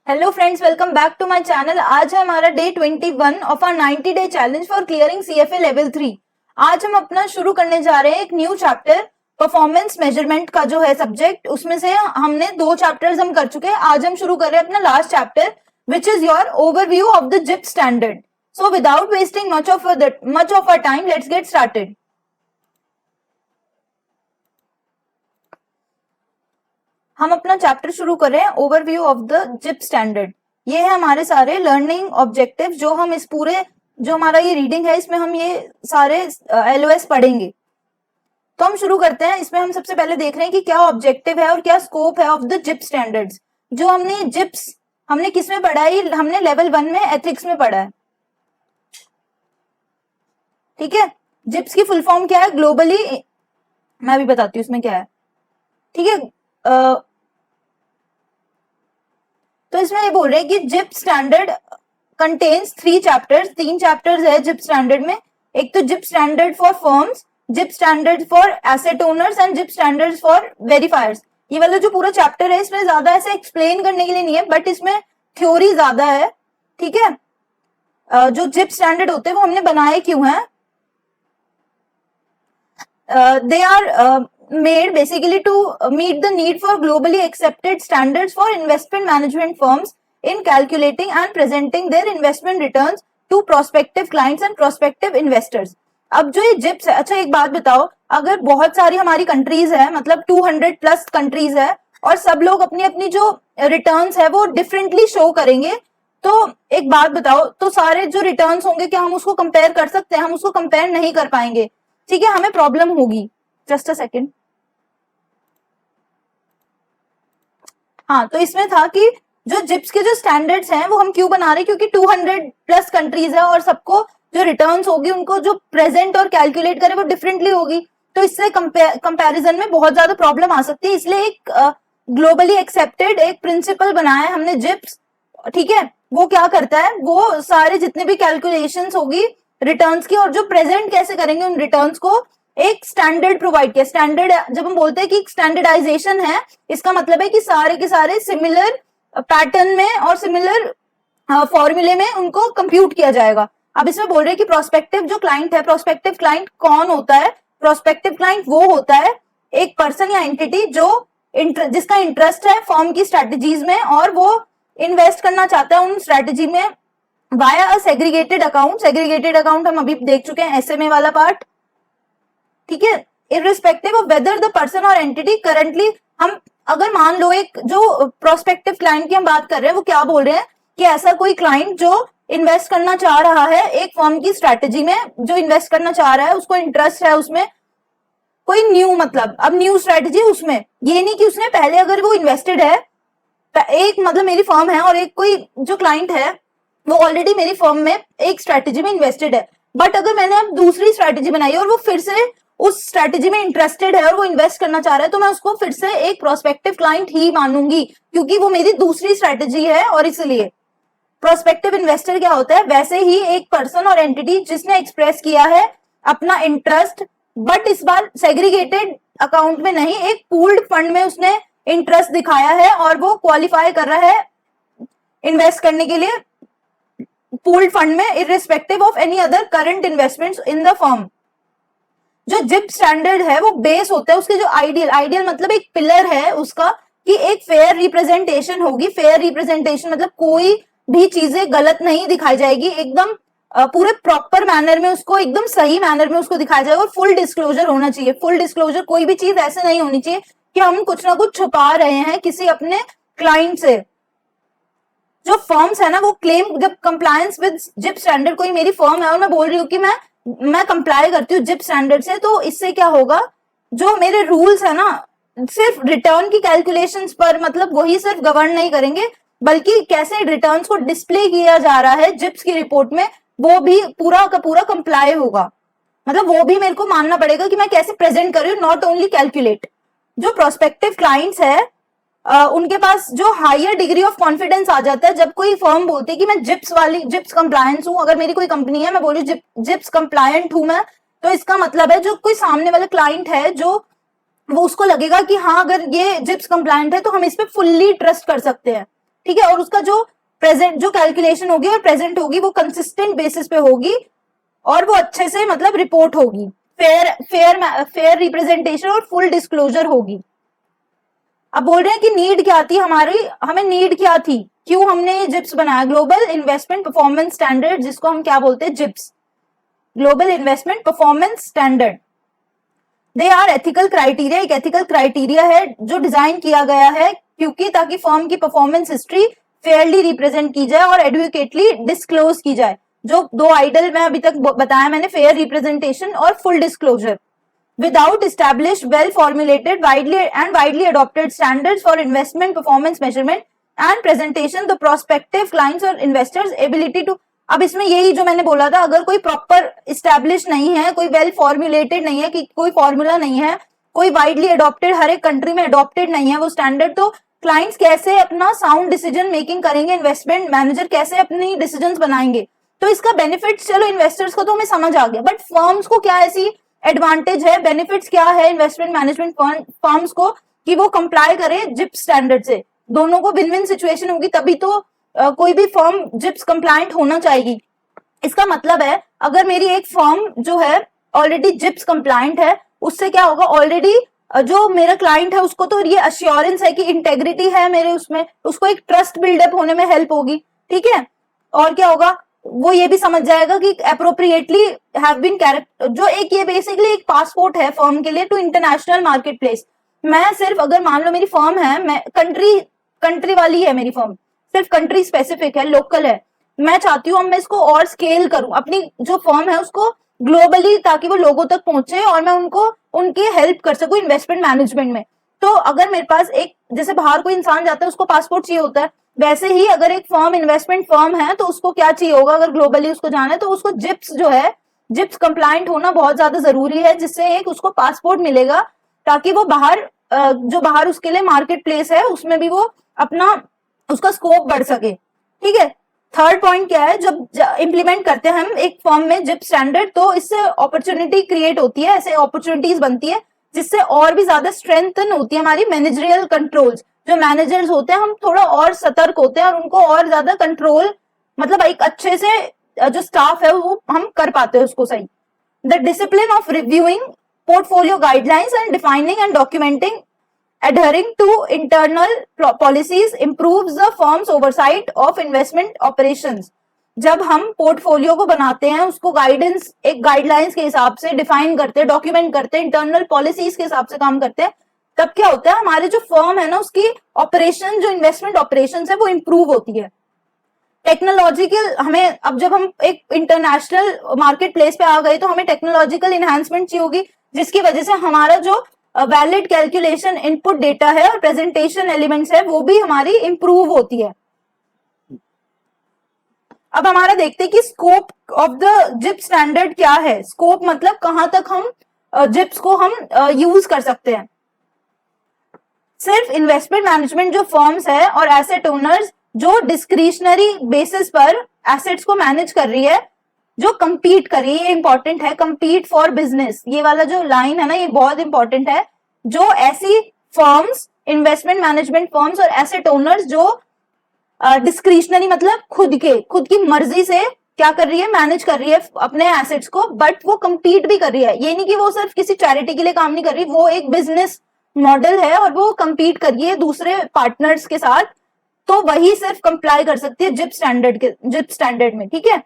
Hello friends, welcome back to my channel. आज है हमारा day 21 of our 90 day challenge for clearing CFA level 3। आज हम अपना शुरू करने जा रहे हैं एक न्यू चैप्टर परफॉर्मेंस मेजरमेंट का जो है सब्जेक्ट। उसमें से हमने 2 चैप्टर्स हम कर चुके हैं। आज हम शुरू कर रहे हैं अपना last chapter which is your overview of the GIP standard. So without wasting much of our time, let's get started. हम अपना चैप्टर शुरू कर रहे हैं overview of the GIP standard. ये है हमारे सारे लर्निंग ऑब्जेक्टिव जो हम इस पूरे जो हमारा ये रीडिंग है इसमें हम ये सारे एलओएस पढ़ेंगे। तो हम शुरू करते हैं। इसमें हम सबसे पहले देख रहे हैं कि क्या ऑब्जेक्टिव है और क्या स्कोप है ऑफ द जिप स्टैंडर्ड्स। जो हमने जिप्स हमने किस में पढ़ा है? हमने लेवल 1 में एथिक्स में पढ़ा है। ठीक है, जिप्स की फुल फॉर्म क्या है ग्लोबली, मैं भी बताती हूँ इसमें क्या है। ठीक है, तो इसमें ये बोल रहे हैं कि GIPS standard contains 3 chapters. 3 chapters है जिप स्टैंडर्ड में। एक तो GIPS standard for firms, GIPS standard for asset owners and GIPS standards for verifiers. ये वाला जो पूरा चैप्टर है इसमें ज्यादा ऐसे एक्सप्लेन करने के लिए नहीं है, बट इसमें थ्योरी ज्यादा है। ठीक है, जो जिप स्टैंडर्ड होते हैं वो हमने बनाए क्यों हैं? They are made basically to meet the need for globally accepted standards for investment management firms in calculating and presenting their investment returns to prospective clients and prospective investors. अब जो ये जिप्स है, अच्छा एक बात बताओ, अगर बहुत सारी हमारी कंट्रीज है, मतलब 200 प्लस कंट्रीज है और सब लोग अपनी अपनी जो रिटर्न्स है वो डिफरेंटली शो करेंगे, तो एक बात बताओ, तो सारे जो रिटर्न्स होंगे क्या हम उसको कंपेयर कर सकते हैं? हम उसको कंपेयर नहीं कर पाएंगे। ठीक है, हमें प्रॉब्लम होगी। Just a second. हाँ, तो इसमें था कि जो जिप्स के जो स्टैंडर्ड्स हैं वो हम क्यों बना रहे हैं? क्योंकि 200 प्लस कंट्रीज है और सबको जो रिटर्न्स होगी उनको जो प्रेजेंट और कैलकुलेट करे वो डिफरेंटली होगी, तो इससे कंपैरिजन में बहुत ज्यादा प्रॉब्लम आ सकती है। इसलिए एक ग्लोबली एक्सेप्टेड एक प्रिंसिपल बनाया है हमने जिप्स। ठीक है, वो क्या करता है, वो सारे जितने भी कैलकुलेशंस होगी रिटर्न्स की और जो प्रेजेंट कैसे करेंगे उन रिटर्न्स को, एक स्टैंडर्ड प्रोवाइड किया। स्टैंडर्ड जब हम बोलते हैं कि स्टैंडर्डाइजेशन है, इसका मतलब है कि सारे के सारे सिमिलर पैटर्न में और सिमिलर फॉर्मूले में उनको कंप्यूट किया जाएगा। अब इसमें बोल रहे हैं कि प्रोस्पेक्टिव जो क्लाइंट है, प्रोस्पेक्टिव क्लाइंट कौन होता है? प्रोस्पेक्टिव क्लाइंट वो होता है एक पर्सन या एंटिटी जो जिसका इंटरेस्ट है फर्म की स्ट्रेटेजीज में और वो इन्वेस्ट करना चाहता है उन स्ट्रेटेजी में वाया अ सेग्रीगेटेड अकाउंट। सेग्रीगेटेड अकाउंट हम अभी देख चुके हैं, एसएमए वाला पार्ट। ठीक है, irrespective of whether the person और एंटिटी करंटली, हम अगर मान लो एक जो प्रोस्पेक्टिव क्लाइंट की हम बात कर रहे हैं वो क्या बोल रहे हैं कि ऐसा कोई क्लाइंट जो इन्वेस्ट करना चाह रहा है एक फर्म की स्ट्रेटेजी में, जो इन्वेस्ट करना चाह रहा है उसको इंटरेस्ट है उसमें कोई न्यू, मतलब अब न्यू स्ट्रेटेजी उसमें, ये नहीं कि उसने पहले अगर वो इन्वेस्टेड है, एक मतलब मेरी फर्म है और एक कोई जो क्लाइंट है वो ऑलरेडी मेरी फर्म में एक स्ट्रेटेजी में इन्वेस्टेड है, बट अगर मैंने अब दूसरी स्ट्रेटेजी बनाई और वो फिर से उस स्ट्रेटेजी में इंटरेस्टेड है और वो इन्वेस्ट करना चाह रहा है, तो मैं उसको फिर से एक प्रोस्पेक्टिव क्लाइंट ही मानूंगी क्योंकि वो मेरी दूसरी स्ट्रेटेजी है। और इसलिए प्रोस्पेक्टिव इन्वेस्टर क्या होता है? वैसे ही एक पर्सन और एंटिटी जिसने एक्सप्रेस किया है अपना इंटरेस्ट, बट इस बार सेग्रीगेटेड अकाउंट में नहीं, एक पूल्ड फंड में उसने इंटरेस्ट दिखाया है और वो क्वालिफाई कर रहा है इन्वेस्ट करने के लिए पूल्ड फंड में irrespective of any other current investments in the firm. जो जिप स्टैंडर्ड है वो बेस होता है उसके जो आइडियल मतलब एक पिलर है उसका कि एक फेयर रिप्रेजेंटेशन होगी। फेयर रिप्रेजेंटेशन मतलब कोई भी चीजें गलत नहीं दिखाई जाएगी, एकदम पूरे प्रॉपर मैनर में उसको, एकदम सही मैनर में उसको दिखाया जाएगा और फुल डिस्क्लोजर होना चाहिए। फुल डिस्क्लोजर, कोई भी चीज ऐसे नहीं होनी चाहिए कि हम कुछ ना कुछ छुपा रहे हैं किसी अपने क्लाइंट से। जो फर्म्स है ना वो क्लेम, जब कंप्लायंस विद जिप स्टैंडर्ड, कोई मेरी फर्म है और मैं बोल रही हूँ कि मैं कंप्लाई करती हूँ जिप स्टैंडर्ड से, तो इससे क्या होगा, जो मेरे रूल्स है ना सिर्फ रिटर्न की कैलकुलेशंस पर, मतलब वही सिर्फ गवर्न नहीं करेंगे, बल्कि कैसे रिटर्न्स को डिस्प्ले किया जा रहा है जिप्स की रिपोर्ट में, वो भी पूरा का पूरा कंप्लाई होगा। मतलब वो भी मेरे को मानना पड़ेगा कि मैं कैसे प्रेजेंट कर रही हूँ, नॉट ओनली कैलकुलेट। जो प्रोस्पेक्टिव क्लाइंट्स है उनके पास जो हायर डिग्री ऑफ कॉन्फिडेंस आ जाता है जब कोई फर्म बोलती है कि मैं जिप्स कंप्लायंस हूं। अगर मेरी कोई कंपनी है, मैं बोलूँ जिप्स कंप्लायंट हूं मैं, तो इसका मतलब है जो कोई सामने वाला क्लाइंट है जो वो उसको लगेगा कि हाँ अगर ये जिप्स कंप्लायंट है तो हम इस पे फुल्ली ट्रस्ट कर सकते हैं। ठीक है, और उसका जो प्रेजेंट जो कैलकुलेशन होगी और प्रेजेंट होगी वो कंसिस्टेंट बेसिस पे होगी और वो अच्छे से मतलब रिपोर्ट होगी, फेयर रिप्रेजेंटेशन और फुल डिस्क्लोजर होगी। अब बोल रहे हैं कि नीड क्या थी हमारी, हमें नीड क्या थी, क्यों हमने ये जिप्स बनाया, ग्लोबल इन्वेस्टमेंट परफॉर्मेंस स्टैंडर्ड, जिसको हम क्या बोलते हैं, GIPS, global investment performance standard. They are ethical criteria, एक एथिकल क्राइटेरिया है जो डिजाइन किया गया है क्योंकि ताकि फर्म की परफॉर्मेंस हिस्ट्री फेयरली रिप्रेजेंट की जाए और एडुकेटली डिस्क्लोज की जाए। जो दो आइडल में अभी तक बताया मैंने, फेयर रिप्रेजेंटेशन और full disclosure. Without established, well-formulated, widely adopted standards for investment performance measurement and presentation, the prospective clients or investors ability to, अब इसमें यही जो मैंने बोला था, अगर कोई प्रॉपर इस्टेब्लिश नहीं है, कोई वेल फॉर्मुलेटेड नहीं है, कि कोई फॉर्मूला नहीं है, कोई वाइडली अडॉप्टेड हर एक कंट्री में अडॉप्टेड नहीं है वो स्टैंडर्ड, तो क्लाइंट्स कैसे अपना साउंड डिसीजन मेकिंग करेंगे, इन्वेस्टमेंट मैनेजर कैसे अपनी डिसीजंस बनाएंगे। तो इसका बेनिफिट चलो इन्वेस्टर्स को तो हमें समझ आ गया, बट फर्म्स को क्या ऐसी एडवांटेज है, बेनिफिट्स क्या है इन्वेस्टमेंट मैनेजमेंट फर्म्स को कि वो कंप्लाई करे जिप्स स्टैंडर्ड से। दोनों को विन विन सिचुएशन होगी, तभी तो कोई भी फर्म जिप्स कंप्लायंट होना चाहिए। इसका मतलब है अगर मेरी एक फर्म जो है ऑलरेडी जिप्स कंप्लायंट है, उससे क्या होगा, ऑलरेडी जो मेरा क्लाइंट है उसको तो ये अश्योरेंस है कि इंटेग्रिटी है मेरे उसमें, उसको एक ट्रस्ट बिल्डअप होने में हेल्प होगी, ठीक है। और क्या होगा, वो ये भी समझ जाएगा कि अप्रोप्रिएटली हैव बीन कैरेक्टर, जो एक ये बेसिकली एक पासपोर्ट है फर्म के लिए टू इंटरनेशनल मार्केट प्लेस। मैं सिर्फ अगर मान लो मेरी फर्म है, मैं कंट्री वाली है मेरी फर्म, सिर्फ कंट्री स्पेसिफिक है, लोकल है, मैं चाहती हूँ मैं इसको और स्केल करूं अपनी जो फर्म है उसको ग्लोबली, ताकि वो लोगों तक पहुंचे और मैं उनको उनकी हेल्प कर सकूं इन्वेस्टमेंट मैनेजमेंट में। तो अगर मेरे पास एक, जैसे बाहर कोई इंसान जाता है उसको पासपोर्ट चाहिए होता है, वैसे ही अगर एक फर्म इन्वेस्टमेंट फर्म है तो उसको क्या चाहिए होगा, अगर ग्लोबली उसको जाना है तो उसको जिप्स जो है, जिप्स कंप्लायंट होना बहुत ज्यादा जरूरी है, जिससे एक उसको पासपोर्ट मिलेगा ताकि वो बाहर जो बाहर उसके लिए मार्केट प्लेस है उसमें भी वो अपना उसका स्कोप बढ़ सके, ठीक है। थर्ड पॉइंट क्या है, जब इंप्लीमेंट करते हैं हम एक फर्म में जिप स्टैंडर्ड, तो इससे अपॉर्चुनिटी क्रिएट होती है, ऐसे अपॉर्चुनिटीज बनती है जिससे और भी ज्यादा स्ट्रेंथन होती है हमारी मैनेजरियल कंट्रोल्स। जो मैनेजर्स होते हैं हम थोड़ा और सतर्क होते हैं और उनको और ज्यादा कंट्रोल, मतलब एक अच्छे से जो स्टाफ है वो हम कर पाते हैं उसको सही। The discipline of reviewing portfolio guidelines and defining and documenting adhering to internal policies improves the firm's oversight of investment operations। जब हम पोर्टफोलियो को बनाते हैं उसको गाइडेंस, एक गाइडलाइंस के हिसाब से डिफाइन करते हैं, डॉक्यूमेंट करते हैं, इंटरनल पॉलिसीज के हिसाब से काम करते हैं, तब क्या होता है हमारे जो फर्म है ना उसकी ऑपरेशन, जो इन्वेस्टमेंट ऑपरेशन है वो इंप्रूव होती है। टेक्नोलॉजिकल, हमें अब जब हम एक इंटरनेशनल मार्केट प्लेस पे आ गए तो हमें टेक्नोलॉजिकल इनहेंसमेंट चाहिए होगी, जिसकी वजह से हमारा जो वैलिड कैलकुलेशन इनपुट डेटा है और प्रेजेंटेशन एलिमेंट्स है वो भी हमारी इंप्रूव होती है। अब हमारा देखते हैं कि scope of the GIP standard क्या है। स्कोप मतलब कहां तक हम जिप्स को हम यूज कर सकते हैं। सिर्फ इन्वेस्टमेंट मैनेजमेंट जो फर्म्स है और एसेट ओनर्स जो डिस्क्रिशनरी बेसिस पर एसेट्स को मैनेज कर रही है, जो कंपीट कर रही है, ये इंपॉर्टेंट है, कंपीट फॉर बिजनेस, ये वाला जो लाइन है ना ये बहुत इंपॉर्टेंट है। जो ऐसी फर्म्स, इन्वेस्टमेंट मैनेजमेंट फर्म्स और एसेट ओनर्स जो डिस्क्रिशनरी मतलब खुद की मर्जी से क्या कर रही है, मैनेज कर रही है अपने एसेट्स को, बट वो कंपीट भी कर रही है। ये नहीं कि वो सिर्फ किसी चैरिटी के लिए काम नहीं कर रही, वो एक बिजनेस मॉडल है और वो कंपीट कर रही है दूसरे पार्टनर्स के साथ, तो वही सिर्फ कंप्लाई कर सकती है जिप स्टैंडर्ड में, ठीक है।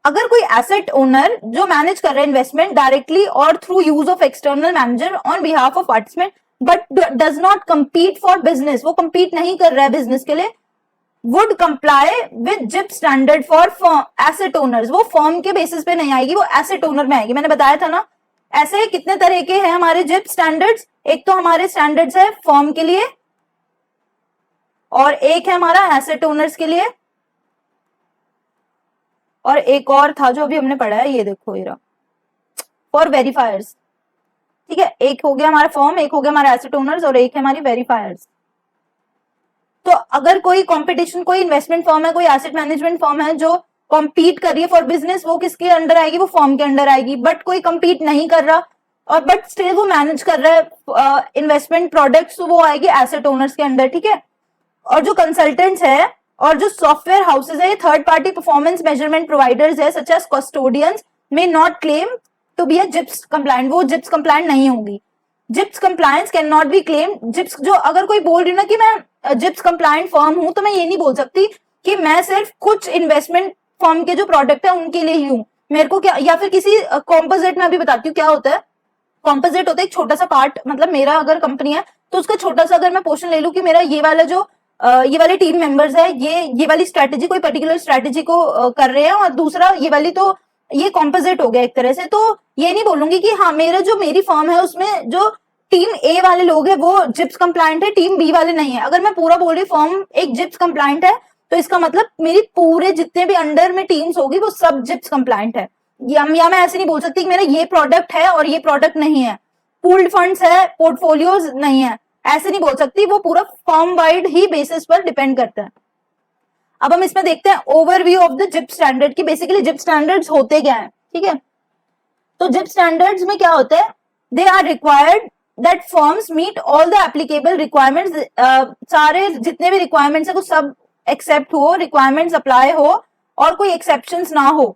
अगर कोई एसेट ओनर जो मैनेज कर रहा है इन्वेस्टमेंट डायरेक्टली और through use of external manager on behalf of participant but does not compete for business, वो कंपीट नहीं कर रहा है बिजनेस के लिए, would comply with zip standard for asset owners, वो फर्म के बेसिस पे नहीं आएगी, वो एसेट ओनर में आएगी। मैंने बताया था ना, ऐसे कितने तरह के हैं हमारे जिप स्टैंडर्ड्स, एक तो हमारे स्टैंडर्ड्स है फर्म के लिए और एक है हमारा एसेट ओनर्स के लिए, और एक और था जो अभी हमने पढ़ा है, ये देखो ये फॉर वेरीफायर्स, ठीक है। एक हो गया हमारा फर्म, एक हो गया हमारा एसेट ओनर्स और एक है हमारी वेरीफायर्स। तो अगर कोई कंपटीशन, कोई इन्वेस्टमेंट फर्म है, कोई एसेट मैनेजमेंट फर्म है जो कॉम्पीट कर रही है फॉर बिजनेस, वो किसके अंडर आएगी, वो फर्म के अंडर आएगी। बट कोई कम्पीट नहीं कर रहा और बट स्टिल वो मैनेज कर रहा है इन्वेस्टमेंट प्रोडक्ट्स, तो वो आएगी एसेट ओनर्स के अंडर, ठीक है। और जो कंसल्टेंट्स है और जो सॉफ्टवेयर हाउसेज है, ये third party performance measurement providers है such as custodians may not claim to be a GIPS compliant, वो जिप्स कंप्लायंट नहीं होंगी। GIPS compliance can not be claim. GIPS जो अगर कोई बोल रही ना कि मैं जिप्स कंप्लायंट फर्म हूं, तो मैं ये नहीं बोल सकती कि मैं सिर्फ कुछ इन्वेस्टमेंट फर्म के जो प्रोडक्ट है उनके लिए ही हूं। मेरे को क्या, या फिर किसी कॉम्पोजिट में अभी बताती हूँ क्या होता है। कॉम्पोजिट होता है एक छोटा सा पार्ट, मतलब मेरा अगर कंपनी है तो उसका छोटा सा अगर मैं पोर्शन ले लूं कि मेरा ये वाला जो ये वाले टीम मेंबर्स है, ये वाली स्ट्रेटेजी, कोई पर्टिकुलर स्ट्रेटेजी को कर रहे हैं, और दूसरा ये वाली, तो ये कॉम्पोजिट हो गया एक तरह से। तो ये नहीं बोलूंगी कि हाँ मेरा जो मेरी फर्म है उसमें जो टीम ए वाले लोग है वो जिप्स कंप्लायंट है, टीम बी वाले नहीं है। अगर मैं पूरा बोल रही फर्म एक जिप्स कंप्लायंट है तो इसका मतलब मेरी पूरे जितने भी अंडर में टीम्स होगी वो सब जिप्स कंप्लायंट है। या मैं ऐसे नहीं बोल सकती कि मेरा ये प्रोडक्ट है और ये प्रोडक्ट नहीं है, पूल्ड फंड्स है, पोर्टफोलियोज नहीं है, ऐसे नहीं बोल सकती। वो पूरा फर्म वाइड ही बेसिस पर डिपेंड करता है। अब हम इसमें देखते हैं overview of the GIP standard की बेसिकली जिप स्टैंडर्ड्स होते क्या है। ठीक है, तो जिप स्टैंडर्ड्स में क्या होता है, they are required that firms meet all the applicable requirements, सारे जितने भी रिक्वायरमेंट्स है वो सब एक्सेप्ट हो, रिक्वायरमेंट्स अप्लाई हो और कोई एक्सेप्शंस ना हो।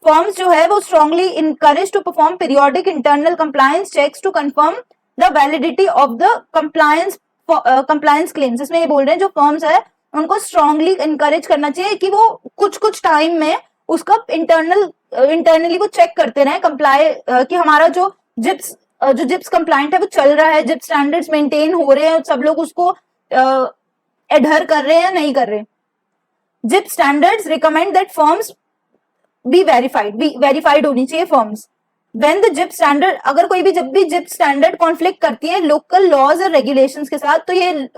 फर्म्स जो है वो strongly encourage to perform periodic internal compliance checks to confirm the validity of the compliance claims. इसमें ये बोल रहे हैं जो फर्म्स है उनको स्ट्रांगली इनकरेज करना चाहिए कि वो कुछ कुछ टाइम में उसका इंटरनली वो चेक करते रहे कंप्लाई, कि हमारा जो जिप्स कंप्लायंट है वो चल रहा है, जिप स्टैंडर्ड्स मेंटेन हो रहे हैं, सब लोग उसको एडहर कर रहे हैं या नहीं कर रहे। Zip standards recommend that firms be verified होनी चाहिए firms. When the GIP standard, अगर कोई भी जब भी जिप स्टैंडर्ड कॉन्फ्लिक्ट करती है लोकल लॉज और रेगुलेशंस के साथ, तो ये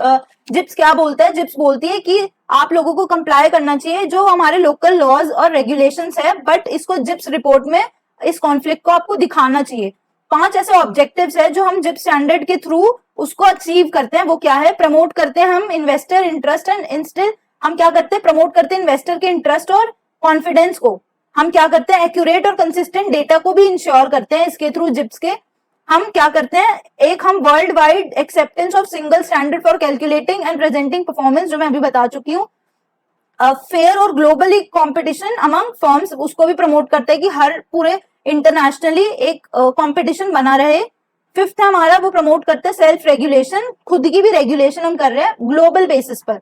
जिप्स क्या बोलता है, जिप्स बोलती है कि आप लोगों को कंप्लाई करना चाहिए जो हमारे लोकल लॉज और रेगुलेशंस है, बट इसको जिप्स रिपोर्ट में इस कॉन्फ्लिक्ट को आपको दिखाना चाहिए। 5 ऐसे ऑब्जेक्टिव्स है जो हम जिप स्टैंडर्ड के थ्रू उसको अचीव करते हैं। वो क्या है, प्रमोट करते हैं हम इन्वेस्टर इंटरेस्ट एंड इंस्टिल, हम क्या करते हैं, प्रमोट करते हैं इन्वेस्टर के इंटरेस्ट और कॉन्फिडेंस को। हम क्या करते हैं, एक्यूरेट और कंसिस्टेंट डेटा को भी इंश्योर करते हैं इसके थ्रू जिप्स के। हम क्या करते हैं, एक हम world wide acceptance of single standard for calculating and presenting performance, जो मैं अभी बता चुकी हूँ। फेयर और ग्लोबली कॉम्पिटिशन अमंग फर्म्स, उसको भी प्रमोट करता है कि हर पूरे इंटरनेशनली एक कंपटीशन बना रहे। 5th है हमारा, वो प्रमोट करते हैं सेल्फ रेगुलेशन, खुद की भी रेगुलेशन हम कर रहे हैं ग्लोबल बेसिस पर।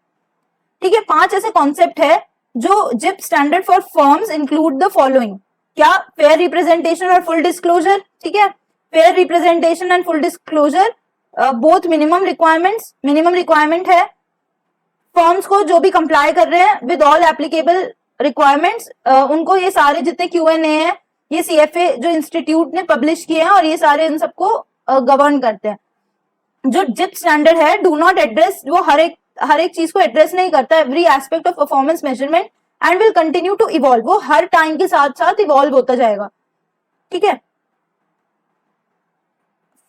ठीक है, 5 ऐसे कॉन्सेप्ट है जो GIP standard for firms include the following. क्या, फेयर रिप्रेजेंटेशन और फुल डिस्क्लोजर। ठीक है, fair representation and full disclosure both minimum requirement है फर्म्स को जो भी कंप्लाई कर रहे हैं विद ऑल एप्लीकेबल रिक्वायरमेंट्स, उनको ये सारे जितने Q&A है, ये CFA जो इंस्टीट्यूट ने पब्लिश किए हैं और ये सारे इन सबको गवर्न करते हैं। जो जिप स्टैंडर्ड है डू नॉट एड्रेस, वो हर एक चीज को एड्रेस नहीं करता, every aspect of performance measurement and will continue to evolve, वो हर टाइम के साथ साथ इवॉल्व होता जाएगा। ठीक है,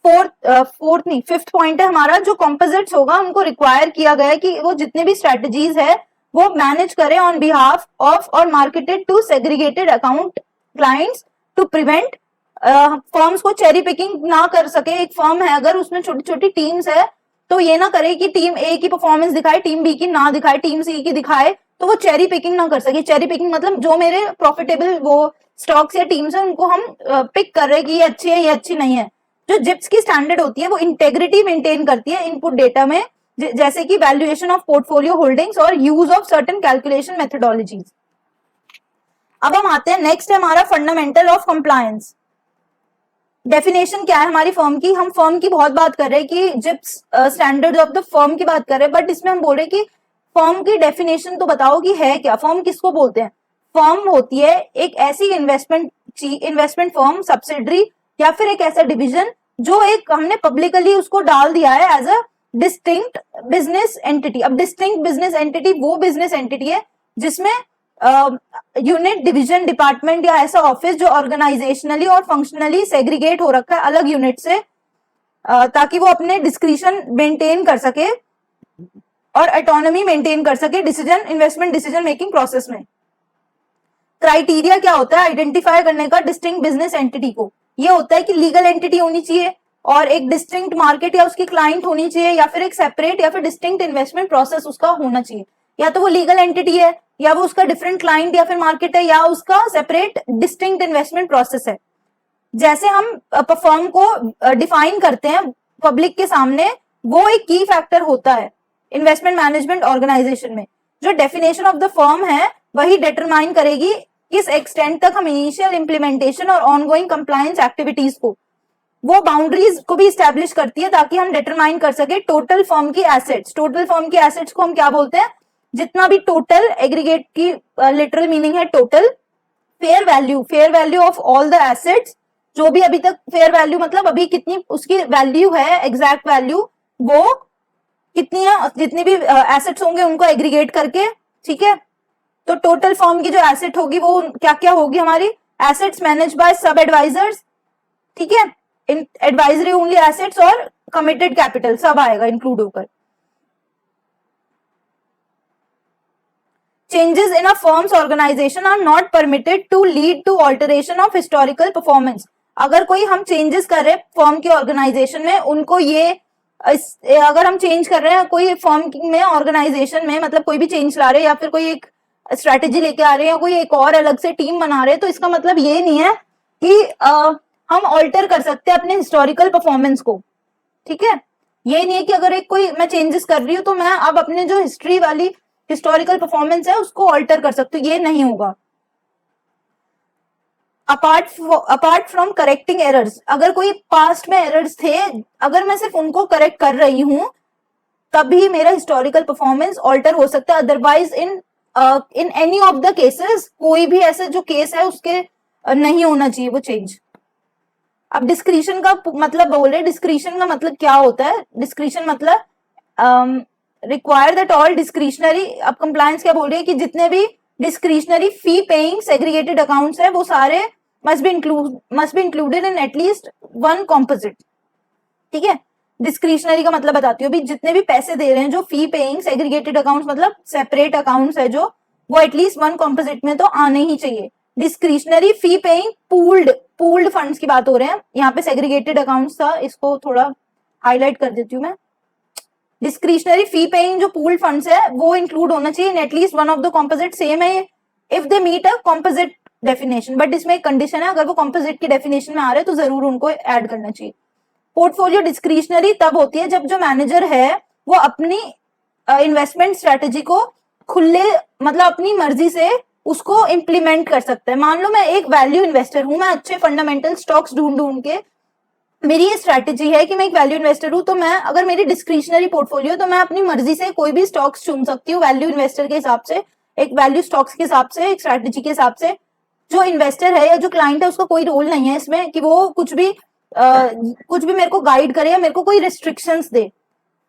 5th पॉइंट है हमारा, जो कॉम्पोजिट्स होगा उनको रिक्वायर किया गया है कि वो जितने भी स्ट्रेटजीज है वो मैनेज करें ऑन बिहाफ ऑफ और marketed to segregated account clients to prevent firms को चेरी पिकिंग ना कर सके। एक फर्म है अगर उसमें छोटी छोटी टीम्स है तो ये ना करे कि टीम ए की परफॉर्मेंस दिखाए, टीम बी की ना दिखाए, टीम सी की दिखाए, तो वो चेरी पिकिंग ना कर सके। चेरी पिकिंग मतलब जो मेरे प्रॉफिटेबल वो स्टॉक्स या टीम्स है उनको हम पिक कर रहे हैं कि ये अच्छी है ये अच्छी नहीं है। जो जिप्स की स्टैंडर्ड होती है वो इंटेग्रिटी मेंटेन करती है इनपुट डेटा में, जैसे कि वैल्यूएशन ऑफ पोर्टफोलियो होल्डिंग्स और use of certain calculation methodologies. अब हम आते हैं, नेक्स्ट है हमारा फंडामेंटल ऑफ कंप्लायंस। डेफिनेशन क्या है हमारी फर्म की, हम फर्म की बहुत बात कर रहे हैं कि GIPS standard of the firm की बात कर रहे हैं, बट इसमें हम बोल रहे हैं कि फर्म की डेफिनेशन तो बताओ कि है क्या, फर्म किसको बोलते हैं। फर्म होती है एक ऐसी इन्वेस्टमेंट फर्म, सब्सिडरी या फिर एक ऐसा डिवीजन जो एक हमने पब्लिकली उसको डाल दिया है as a distinct business entity. अब डिस्टिंक्ट बिजनेस एंटिटी वो बिजनेस एंटिटी है जिसमें यूनिट, डिवीजन, डिपार्टमेंट या ऐसा ऑफिस जो ऑर्गेनाइजेशनली और फंक्शनली सेग्रीगेट हो रखा है अलग यूनिट से, ताकि वो अपने डिस्क्रिशन मेंटेन कर सके और ऑटोनॉमी मेंटेन कर सके इन्वेस्टमेंट डिसीजन मेकिंग प्रोसेस में। क्राइटेरिया क्या होता है आइडेंटिफाई करने का डिस्टिंक्ट बिजनेस एंटिटी को, ये होता है कि लीगल एंटिटी होनी चाहिए, और एक डिस्टिंक्ट मार्केट या उसकी क्लाइंट होनी चाहिए, या फिर एक सेपरेट या फिर डिस्टिंक्ट इन्वेस्टमेंट प्रोसेस उसका होना चाहिए। या तो वो लीगल एंटिटी है, या वो उसका डिफरेंट क्लाइंट या फिर मार्केट है, या उसका सेपरेट डिस्टिंक्ट इन्वेस्टमेंट प्रोसेस है। जैसे हम फर्म को डिफाइन करते हैं पब्लिक के सामने, वो एक की फैक्टर होता है इन्वेस्टमेंट मैनेजमेंट ऑर्गेनाइजेशन में। जो डेफिनेशन ऑफ द फर्म है वही डिटरमाइन करेगी किस एक्सटेंट तक हम इनिशियल इंप्लीमेंटेशन और ऑनगोइंग कंप्लायंस एक्टिविटीज को, वो बाउंड्रीज को भी स्टैब्लिश करती है, ताकि हम डिटरमाइन कर सके टोटल फर्म की एसेट्स। टोटल फर्म की एसेट्स को हम क्या बोलते हैं, जितना भी टोटल एग्रीगेट की लिटरल मीनिंग है total, fair value of all the assets, जो भी अभी तक फेयर वैल्यू मतलब अभी कितनी उसकी वैल्यू है, एग्जैक्ट वैल्यू वो कितनी है, जितनी भी एसेट्स होंगे उनको एग्रीगेट करके, ठीक है। तो टोटल फर्म की जो एसेट होगी वो क्या क्या होगी हमारी, एसेट्स मैनेज बाय सब एडवाइजर्स, ठीक है, इन एडवाइजरी ओनली एसेट्स और कमिटेड कैपिटल सब आएगा इंक्लूड होकर। Changes in a firm's organization are not permitted to lead to alteration of historical performance. अगर कोई हम चेंजेस कर रहे हैं फर्म के ऑर्गेनाइजेशन में, उनको ये अगर हम चेंज कर रहे हैं कोई फर्म में ऑर्गेनाइजेशन में, मतलब कोई भी चेंज ला रहे हैं या फिर कोई एक स्ट्रेटेजी लेके आ रहे हैं, कोई एक और अलग से टीम बना रहे हैं, तो इसका मतलब ये नहीं है कि हम ऑल्टर कर सकते हैं अपने हिस्टोरिकल परफॉर्मेंस को, ठीक है। ये नहीं है कि अगर एक कोई मैं चेंजेस कर रही हूँ तो मैं अब अपने जो हिस्ट्री वाली हिस्टोरिकल परफॉर्मेंस है उसको ऑल्टर कर सकते हो, ये नहीं होगा। अपार्ट फ्रॉम करेक्टिंग एरर्स, अगर कोई पास्ट में एरर्स थे, अगर मैं सिर्फ उनको करेक्ट कर रही हूं तभी मेरा हिस्टोरिकल परफॉर्मेंस ऑल्टर हो सकता है। Otherwise in any of the cases, कोई भी ऐसे जो केस है उसके नहीं होना चाहिए वो चेंज। अब डिस्क्रिशन का मतलब बोल रहे, डिस्क्रिशन का मतलब क्या होता है, डिस्क्रिशन मतलब रिक्वायर दैट ऑल डिस्क्रिशनरी, अब कंप्लायंस क्या बोल रही है कि जितने भी discretionary fee paying segregated accounts है वो सारे must be included in at least one composite, ठीक है। डिस्क्रिशनरी का मतलब बताती हूँ, अभी जितने भी पैसे दे रहे हैं जो फी पेइंग सेग्रीगेटेड अकाउंट्स मतलब सेपरेट अकाउंट्स है जो, वो एटलीस्ट वन कॉम्पोजिट में तो आने ही चाहिए। Discretionary fee paying pooled funds की बात हो रहे हैं, यहाँ पे सेग्रीगेटेड अकाउंट्स था, इसको थोड़ा हाईलाइट कर देती हूँ मैं। डिस्क्रिशनरी फी पेइंग जो पूल्ड फंड्स है वो इंक्लूड होना चाहिए in at least one of the composite, same है if they meet a composite definition, but इसमें एक कंडीशन है, अगर वो कॉम्पोजिट की डेफिनेशन में आ रहे हैं तो जरूर उनको ऐड करना चाहिए। पोर्टफोलियो डिस्क्रिशनरी तब होती है जब जो मैनेजर है वो अपनी इन्वेस्टमेंट स्ट्रेटेजी को खुले मतलब अपनी मर्जी से उसको इम्प्लीमेंट कर सकता है। मान लो मैं एक वैल्यू इन्वेस्टर हूं, मैं अच्छे फंडामेंटल स्टॉक्स ढूंढ के, मेरी ये स्ट्रैटेजी है कि मैं एक वैल्यू इन्वेस्टर हूं, तो मैं अगर मेरी डिस्क्रिशनरी पोर्टफोलियो तो मैं अपनी मर्जी से कोई भी स्टॉक्स चुन सकती हूँ वैल्यू इन्वेस्टर के हिसाब से, एक वैल्यू स्टॉक्स के हिसाब से, एक स्ट्रैटेजी के हिसाब से। जो इन्वेस्टर है या जो क्लाइंट है उसका कोई रोल नहीं है इसमें कि वो कुछ भी मेरे को गाइड करे या मेरे को कोई रिस्ट्रिक्शंस दे।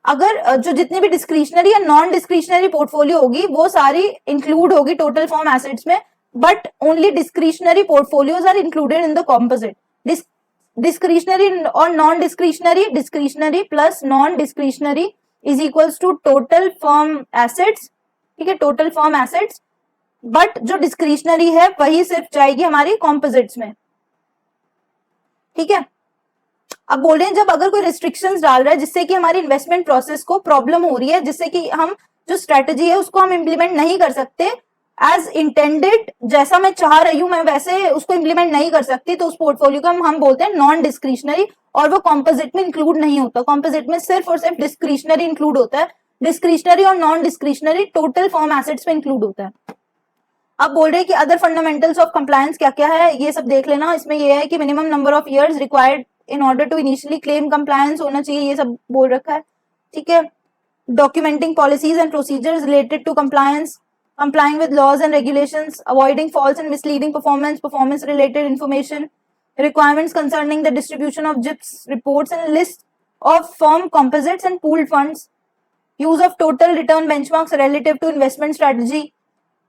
अगर जो जितनी भी डिस्क्रिशनरी या नॉन डिस्क्रिशनरी पोर्टफोलियो होगी वो सारी इंक्लूड होगी टोटल फॉर्म एसेट्स में, but only discretionary portfolios are included in the composite. Discretionary और non discretionary, discretionary plus non discretionary is equals to total firm assets, ठीक है, टोटल फर्म एसेट्स। बट जो discretionary है वही सिर्फ जाएगी हमारी कॉम्पोजिट्स में, ठीक है। अब बोल रहे हैं जब अगर कोई रिस्ट्रिक्शंस डाल रहा है जिससे कि हमारी इन्वेस्टमेंट प्रोसेस को प्रॉब्लम हो रही है, जिससे कि हम जो स्ट्रेटेजी है उसको हम इंप्लीमेंट नहीं कर सकते एज इंटेंडेड, जैसा मैं चाह रही हूं मैं वैसे उसको इंप्लीमेंट नहीं कर सकती, तो उस पोर्टफोलियो को हम बोलते हैं नॉन डिस्क्रिशनरी, और वो कॉम्पोजिट में इंक्लूड नहीं होता। कॉम्पोजिट में सिर्फ और सिर्फ डिस्क्रिशनरी इंक्लूड होता है, डिस्क्रिशनरी और non discretionary total form assets में इंक्लूड होता है। अब बोल रहे हैं कि अदर फंडामेंटल्स ऑफ कंप्लायंस क्या क्या है, ये सब देख लेना। इसमें ये है कि minimum number of years required in order to initially claim compliance होना चाहिए, ये सब बोल रखा है, ठीक है। Documenting policies and procedures related to compliance, complying with laws and regulations, avoiding false and misleading performance related information, requirements concerning the distribution of JIPS reports and list of firm composites and pooled funds, use of total return benchmarks relative to investment strategy,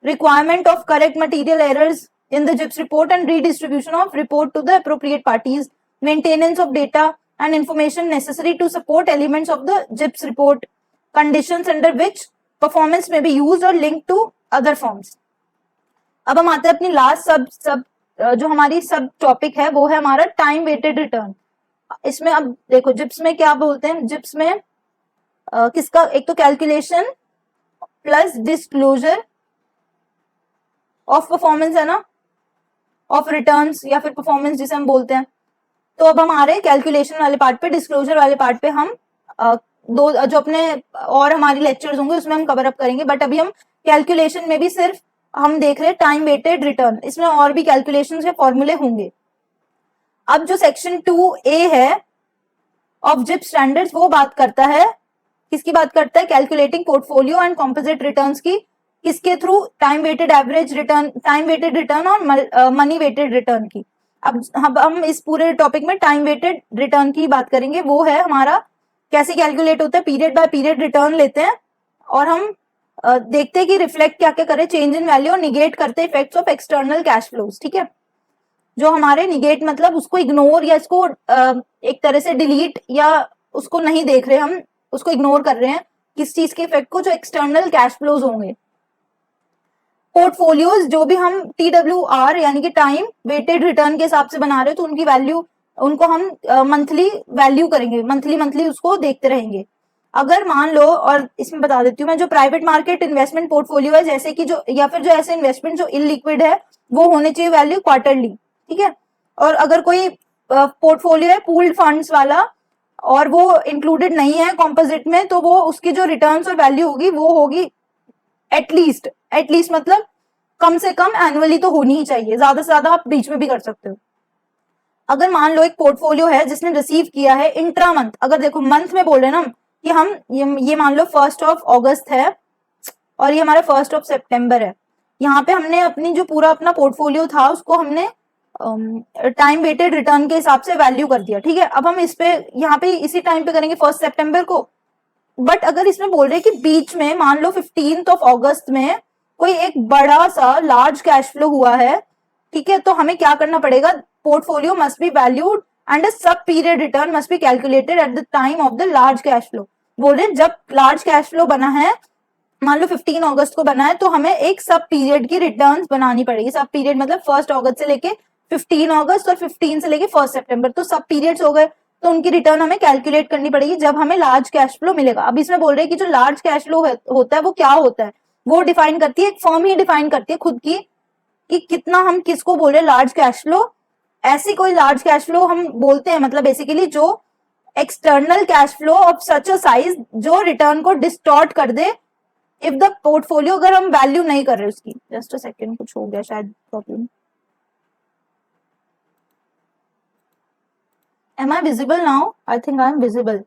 requirement of correct material errors in the JIPS report and redistribution of report to the appropriate parties, maintenance of data and information necessary to support elements of the JIPS report, conditions under which performance may be used or linked to other forms. अब हम आते हैं अपनी last सब जो हमारी सब topic है वो है हमारा टाइम वेटेड रिटर्न। इसमें अब देखो जिप्स में क्या बोलते हैं, जिप्स में किसका, एक तो calculation plus disclosure of performance है ना, ऑफ रिटर्न्स या फिर परफॉर्मेंस जिसे हम बोलते हैं। तो अब हम आ रहे हैं कैलकुलेशन वाले पार्ट पे, डिस्क्लोजर वाले पार्ट पे हम दो जो अपने और हमारी लेक्चर्स होंगे उसमें हम कवर अप करेंगे, बट अभी हम कैलकुलेशन में भी सिर्फ हम देख रहे हैं टाइम वेटेड रिटर्न, इसमें और भी कैलकुलेशंस या फॉर्मूले होंगे। अब जो सेक्शन 2A है ऑफ जिप स्टैंडर्ड्स वो बात करता है, किसकी बात करता है, calculating portfolio and composite returns की, किसके through, time weighted average return, time weighted return और मनी वेटेड रिटर्न की। अब हम इस पूरे टॉपिक में टाइम वेटेड रिटर्न की बात करेंगे, वो है हमारा कैसे कैलकुलेट होता है, पीरियड बाय पीरियड रिटर्न लेते हैं और हम देखते हैं कि रिफ्लेक्ट क्या क्या करे, चेंज इन वैल्यू और निगेट करते हैं effects of external cash flows. ठीक है, जो हमारे निगेट मतलब उसको इग्नोर या इसको एक तरह से डिलीट या उसको नहीं देख रहे, हम उसको इग्नोर कर रहे हैं किस चीज के इफेक्ट को, जो एक्सटर्नल कैश फ्लोज होंगे। पोर्टफोलियोज जो भी हम TWR यानी कि टाइम वेटेड रिटर्न के हिसाब से बना रहे हैं, तो उनकी वैल्यू, उनको हम मंथली वैल्यू करेंगे, मंथली उसको देखते रहेंगे। अगर मान लो, और इसमें बता देती हूँ मैं, जो प्राइवेट मार्केट इन्वेस्टमेंट पोर्टफोलियो है, जैसे कि जो या फिर जो ऐसे इन्वेस्टमेंट जो इनलिक्विड है, वो होने चाहिए वैल्यू क्वार्टरली। ठीक है, और अगर कोई पोर्टफोलियो है पूल्ड फंड्स वाला और वो इंक्लूडेड नहीं है कॉम्पोजिट में, तो वो उसकी जो रिटर्न्स और वैल्यू होगी वो होगी एटलीस्ट मतलब कम से कम एनुअली तो होनी ही चाहिए, ज्यादा से ज्यादा आप बीच में भी कर सकते हो। अगर मान लो एक पोर्टफोलियो है जिसने रिसीव किया है इंट्रा मंथ, अगर देखो मंथ में बोल रहे ना कि हम ये मान लो 1 अगस्त है और ये हमारा 1 सितंबर है, यहाँ पे हमने अपनी जो पूरा अपना पोर्टफोलियो था उसको हमने टाइम वेटेड रिटर्न के हिसाब से वैल्यू कर दिया। ठीक है, अब हम इस पे यहाँ पे इसी टाइम पे करेंगे 1 सितंबर को। बट अगर इसमें बोल रहे कि बीच में मान लो 15 अगस्त में कोई एक बड़ा सा लार्ज कैश फ्लो हुआ है, ठीक है, तो हमें क्या करना पड़ेगा, portfolio must be valued and a sub period return must be calculated at the time of the large cash flow. बोल रहे जब लार्ज कैश फ्लो बना है, मान लो 15 अगस्त को बना है, तो हमें एक सब पीरियड की रिटर्न्स बनानी पड़ेगी। सब पीरियड मतलब 1 अगस्त से लेके 15 अगस्त और 15 से लेके 1 सितंबर, तो सब पीरियड्स हो गए, तो उनकी रिटर्न हमें कैलकुलेट करनी पड़ेगी जब हमें लार्ज कैश फ्लो मिलेगा। अब इसमें बोल रहे हैं कि जो लार्ज कैश फ्लो होता है वो क्या होता है, वो डिफाइन करती है एक फर्म ही डिफाइन करती है खुद की, कि कितना हम किसको बोल रहे हैं लार्ज कैश फ्लो। ऐसी कोई लार्ज कैश फ्लो हम बोलते हैं मतलब बेसिकली जो external cash flow of such a size जो रिटर्न को डिस्टॉर्ट कर दे इफ द पोर्टफोलियो, अगर हम वैल्यू नहीं कर रहे उसकी। जस्ट अ सेकंड, कुछ हो गया शायद problem. Am I visible now? I think I am visible.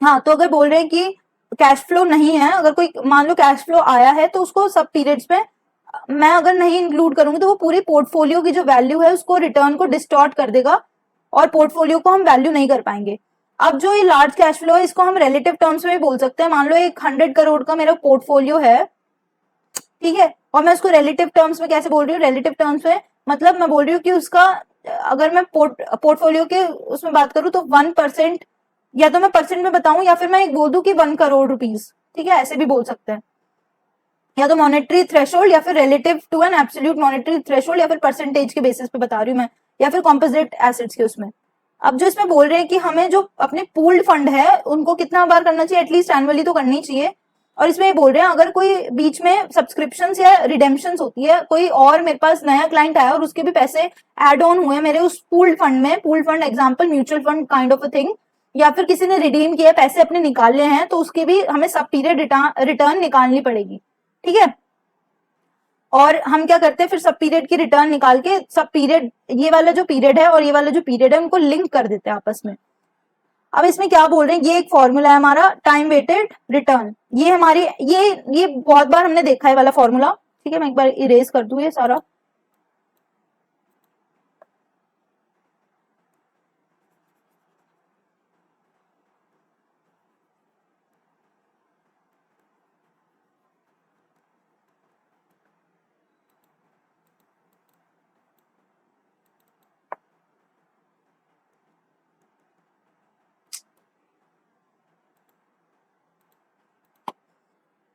हाँ, तो अगर बोल रहे हैं कि कैश फ्लो नहीं है, अगर कोई मान लो कैश फ्लो आया है तो उसको सब पीरियड्स में मैं अगर नहीं इंक्लूड करूंगी तो वो पूरी पोर्टफोलियो की जो वैल्यू है उसको रिटर्न को डिस्टॉर्ट कर देगा और पोर्टफोलियो को हम वैल्यू नहीं कर पाएंगे। अब जो ये लार्ज कैश फ्लो है इसको हम रिलेटिव टर्म्स में भी बोल सकते हैं। मान लो एक 100 करोड़ का मेरा पोर्टफोलियो है, ठीक है, और मैं उसको रिलेटिव टर्म्स में कैसे बोल रही हूँ, रिलेटिव टर्म्स में मतलब मैं बोल रही हूँ कि उसका अगर मैं पोर्टफोलियो के उसमें बात करूँ तो 1%, या तो मैं परसेंट में बताऊं या फिर मैं एक बोल दूं कि 1 करोड़ रुपीस, ठीक है, ऐसे भी बोल सकते हैं, या तो मॉनेटरी थ्रेशोल्ड या फिर relative to an absolute monetary threshold या फिर परसेंटेज के बेसिस पे बता रही हूँ मैं, या फिर कॉम्पोजिट एसेट्स के उसमें। अब जो इसमें बोल रहे हैं कि हमें जो अपने पूल्ड फंड है उनको कितना बार करना चाहिए, एटलीस्ट एनुअली तो करनी चाहिए। और इसमें ये बोल रहे हैं अगर कोई बीच में सब्सक्रिप्शंस या रिडेम्पशंस होती है, कोई और मेरे पास नया क्लाइंट आया और उसके भी पैसे एड ऑन हुए मेरे उस पूल्ड फंड में, pooled fund example mutual fund kind of a thing, या फिर किसी ने रिडीम किया पैसे अपने निकाले हैं, तो उसके भी हमें सब पीरियड रिटर्न निकालनी पड़ेगी। ठीक है, और हम क्या करते हैं फिर सब पीरियड की रिटर्न निकाल के सब पीरियड, ये वाला जो पीरियड है और ये वाला जो पीरियड है उनको लिंक कर देते हैं आपस में। अब इसमें क्या बोल रहे हैं, ये एक फॉर्मूला है हमारा टाइम वेटेड रिटर्न, ये हमारी ये बहुत बार हमने देखा है वाला फॉर्मूला। ठीक है, मैं एक बार इरेज कर दूं ये सारा।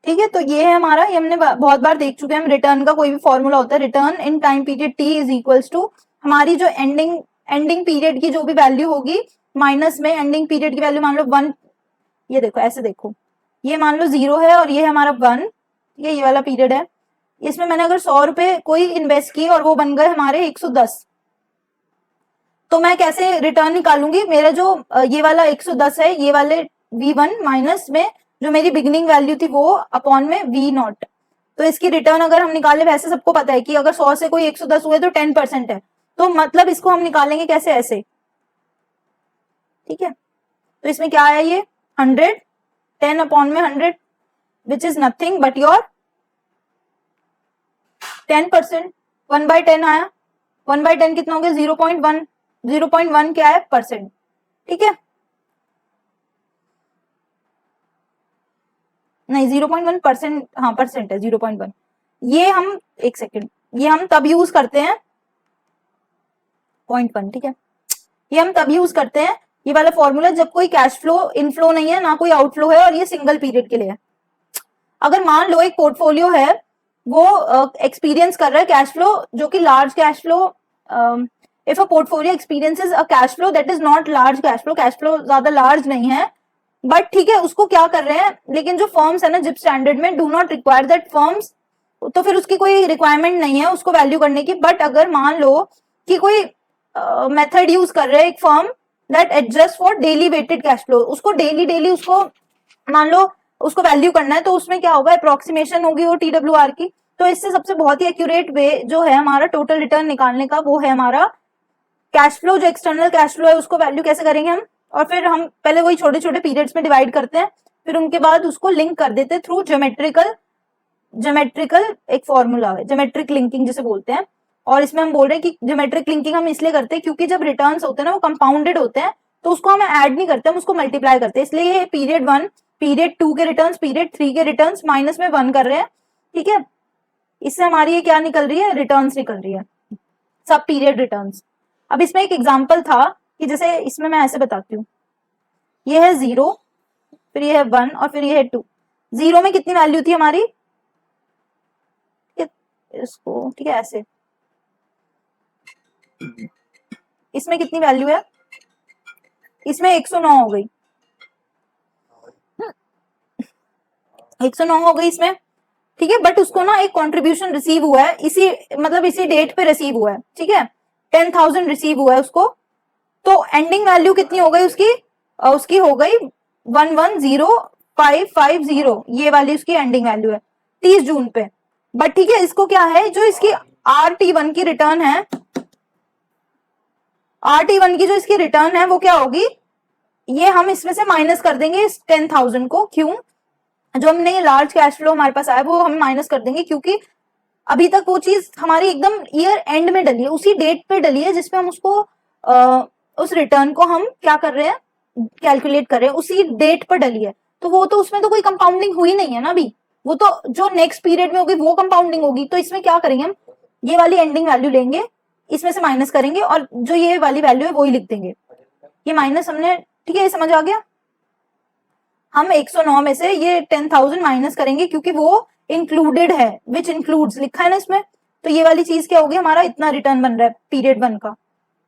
ठीक है, तो ये है हमारा, ये हमने बहुत बार देख चुके हैं हम, रिटर्न का कोई भी फॉर्मूला होता है, return in time period T is equals to हमारी जो एंडिंग एंडिंग पीरियड की जो भी वैल्यू होगी माइनस में एंडिंग पीरियड की वैल्यू मान लो 1, ये देखो ऐसे देखो, ये मान लो 0 है और ये है हमारा 1, ये वाला पीरियड है। इसमें मैंने अगर 100 रुपए कोई इन्वेस्ट किए और वो बन गए हमारे 110, तो मैं कैसे रिटर्न निकालूंगी? मेरा जो ये वाला 110 है, ये वाले V1 माइनस में जो मेरी बिगिनिंग वैल्यू थी वो अपॉन में V0। तो इसकी रिटर्न अगर हम निकाले, वैसे सबको पता है कि अगर 100 से कोई 110 हुए तो 10% है, तो मतलब इसको हम निकालेंगे कैसे? ऐसे, ठीक है। तो इसमें क्या आया? ये 100, 10 अपॉन में 100 which is nothing but your 10%। 1/10 आया। 1/10 कितना हो गया? 0.1। 0.1 क्या है? परसेंट, ठीक है। नहीं 0.1%, हाँ परसेंट है 0.1। ये हम, एक सेकेंड, ये हम तब यूज करते हैं 0.1, ठीक है। ये हम तब यूज करते हैं ये वाला फॉर्मूला जब कोई कैश फ्लो इनफ्लो नहीं है, ना कोई आउटफ्लो है, और ये सिंगल पीरियड के लिए है। अगर मान लो एक पोर्टफोलियो है, वो एक्सपीरियंस कर रहा है कैश फ्लो जो कि large cash flow, if a portfolio experiences a cash flow that is not large cash flow, cash flow ज्यादा लार्ज नहीं है, बट ठीक है, उसको क्या कर रहे हैं, लेकिन जो फर्म्स है ना जिप स्टैंडर्ड में, do not require that firms, तो फिर उसकी कोई रिक्वायरमेंट नहीं है उसको वैल्यू करने की। बट अगर मान लो कि कोई मेथड यूज कर रहे हैं एक firm that adjust for daily weighted cash flow, उसको डेली उसको मान लो उसको वैल्यू करना है, तो उसमें क्या होगा? अप्रोक्सीमेशन होगी वो TWR की। तो इससे सबसे बहुत ही एक्यूरेट वे जो है हमारा टोटल रिटर्न निकालने का, वो है हमारा कैश फ्लो, जो एक्सटर्नल कैश फ्लो है उसको वैल्यू कैसे करेंगे हम, और फिर हम पहले वही छोटे छोटे पीरियड्स में डिवाइड करते हैं, फिर उनके बाद उसको लिंक कर देते हैं थ्रू ज्योमेट्रिकल एक फॉर्मूला है, ज्योमेट्रिक लिंकिंग जिसे बोलते हैं। और इसमें हम बोल रहे हैं कि ज्योमेट्रिक लिंकिंग हम इसलिए करते हैं क्योंकि जब रिटर्न्स होते हैं ना वो कंपाउंडेड होते हैं, तो उसको हम ऐड नहीं करते, हम उसको मल्टीप्लाई करते हैं। इसलिए ये पीरियड 1, पीरियड 2 के रिटर्न्स, पीरियड 3 के रिटर्न्स माइनस में 1 कर रहे हैं, ठीक है। इससे हमारी ये क्या निकल रही है? रिटर्न्स निकल रही है, सब पीरियड रिटर्न्स। अब इसमें एक एग्जांपल था कि जैसे इसमें मैं ऐसे बताती हूँ, ये है 0, फिर ये है 1 और फिर ये है 2। 0 में कितनी वैल्यू थी हमारी? इसको, ठीक है, ऐसे, इसमें कितनी वैल्यू है? इसमें 109 हो गई, 109 हो गई इसमें, ठीक है। बट उसको ना एक कंट्रीब्यूशन रिसीव हुआ है, इसी मतलब इसी डेट पे रिसीव हुआ है, ठीक है, 10,000 रिसीव हुआ है उसको। तो एंडिंग वैल्यू कितनी हो गई उसकी? उसकी हो गई 110550, ये वाली उसकी एंडिंग वैल्यू है 30 जून पे। बट ठीक है, इसको क्या है, जो इसकी RT1 की रिटर्न है, RT1 की जो इसकी रिटर्न है वो क्या होगी? ये हम इसमें से माइनस कर देंगे इस 10,000 को। क्यों? जो हमने ये लार्ज कैश फ्लो हमारे पास आया वो हम माइनस कर देंगे, क्योंकि अभी तक वो चीज हमारी एकदम ईयर एंड में डली है, उसी डेट पे डली है जिसपे हम उसको उस रिटर्न को हम क्या कर रहे हैं? कैलकुलेट कर रहे हैं, उसी डेट पर डली है। तो वो तो उसमें तो कोई कंपाउंडिंग हुई नहीं है ना अभी, वो तो जो नेक्स्ट पीरियड में होगी वो कंपाउंडिंग होगी। तो इसमें क्या करेंगे हम? ये वाली एंडिंग वैल्यू लेंगे, इसमें से माइनस करेंगे और जो ये वाली वैल्यू है वही लिख देंगे। ये माइनस हमने, ठीक है, ये समझ आ गया? हम 109 में से ये 10,000 माइनस करेंगे क्योंकि वो इंक्लूडेड है, विच इंक्लूड्स लिखा है ना इसमें। तो ये वाली चीज क्या होगी? हमारा इतना रिटर्न बन रहा है पीरियड 1 का,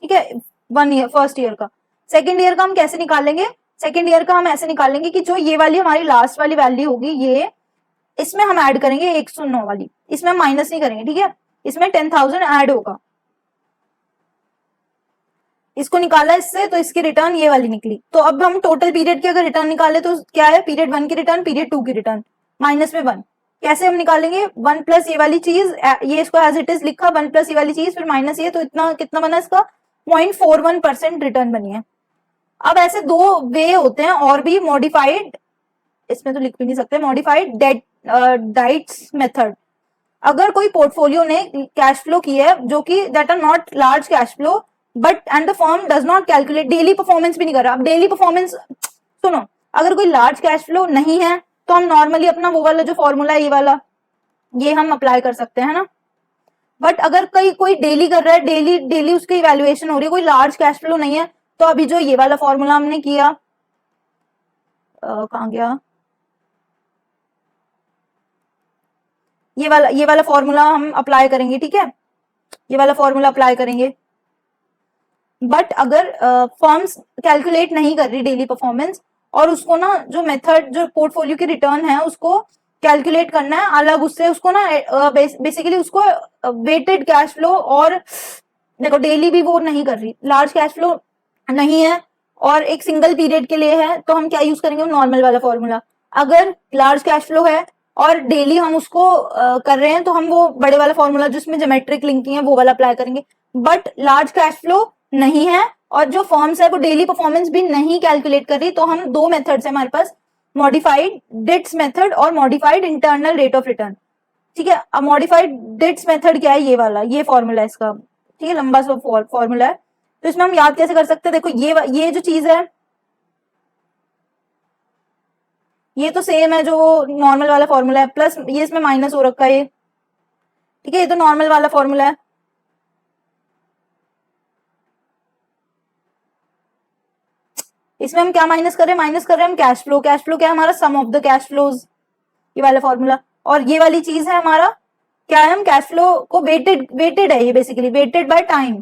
ठीक है, 1 ईयर, फर्स्ट ईयर का। सेकेंड ईयर का हम कैसे निकालेंगे? सेकेंड ईयर का हम ऐसे निकालेंगे कि जो ये वाली हमारी लास्ट वाली वैल्यू होगी, ये इसमें हम ऐड करेंगे 109 वाली, इसमें हम माइनस नहीं करेंगे, ठीक है, इसमें 10,000 ऐड होगा। इसको निकाला इससे, तो इसकी रिटर्न ये वाली निकली। तो अब हम टोटल पीरियड की अगर रिटर्न निकाले तो क्या है? पीरियड 1 की रिटर्न, पीरियड 2 की रिटर्न, माइनस में 1। कैसे हम निकालेंगे? 1 प्लस ये वाली चीज, ये इसको एज इट इज लिखा, 1 प्लस ये वाली चीज फिर माइनस ये, तो इतना कितना बना इसका? 0.41% रिटर्न बनी है। अब ऐसे दो वे होते हैं और भी, मॉडिफाइड, इसमें तो लिख भी नहीं सकते, मॉडिफाइड डाइट्स मेथड। अगर कोई पोर्टफोलियो ने कैश फ्लो की है जो कि that are not large cash flow, but and the firm does not calculate, daily performance भी नहीं कर रहा। अब डेली परफॉर्मेंस, सुनो, अगर कोई लार्ज कैश फ्लो नहीं है तो हम नॉर्मली अपना वो वाला जो फॉर्मूला है, ये वाला, ये हम अप्लाई कर सकते हैं ना। बट अगर कोई डेली कर रहा है, डेली डेली उसकी इवेल्युएशन हो रही है, कोई लार्ज कैश फ्लो नहीं है, तो अभी जो ये वाला फॉर्मूला हमने किया, कहाँ गया, ये वाला फॉर्मूला हम अप्लाई करेंगे, ठीक है, ये वाला फॉर्मूला अप्लाई करेंगे। बट अगर फर्म्स कैलकुलेट नहीं कर रही डेली परफॉर्मेंस और उसको ना जो मेथड जो पोर्टफोलियो की रिटर्न है उसको कैलकुलेट करना है अलग, उससे उसको ना बेसिकली उसको वेटेड कैश फ्लो, और देखो डेली भी वो नहीं कर रही, लार्ज कैश फ्लो नहीं है और एक सिंगल पीरियड के लिए है, तो हम क्या यूज करेंगे, नॉर्मल वाला फॉर्मूला। अगर लार्ज कैश फ्लो है और डेली हम उसको कर रहे हैं तो हम वो बड़े वाला फॉर्मूला जिसमें ज्योमेट्रिक लिंकिंग है वो वाला अप्लाई करेंगे। बट लार्ज कैश फ्लो नहीं है और जो फॉर्म्स है वो डेली परफॉर्मेंस भी नहीं कैलकुलेट कर रही, तो हम दो मेथड्स है हमारे पास, मॉडिफाइड डिट्स मेथड और modified internal rate of return. ठीक है, अब मॉडिफाइड डिट्स मेथड क्या है, ये वाला, ये फॉर्मूला है इसका, ठीक है, लंबा सा फॉर्मूला है। तो इसमें हम याद कैसे कर सकते हैं, देखो ये जो चीज है ये तो सेम है जो नॉर्मल वाला फॉर्मूला है, प्लस ये इसमें माइनस हो रखा है ये, ठीक है, ये तो नॉर्मल वाला फॉर्मूला है। इसमें हम क्या माइनस कर रहे हैं, माइनस कर रहे हैं हम कैश फ्लो। कैश फ्लो क्या है हमारा, सम ऑफ द कैश फ्लोज, ये वाला फॉर्मूला। और ये वाली चीज है हमारा क्या है, हम कैश फ्लो को वेटेड है ये बेसिकली, वेटेड बाय टाइम।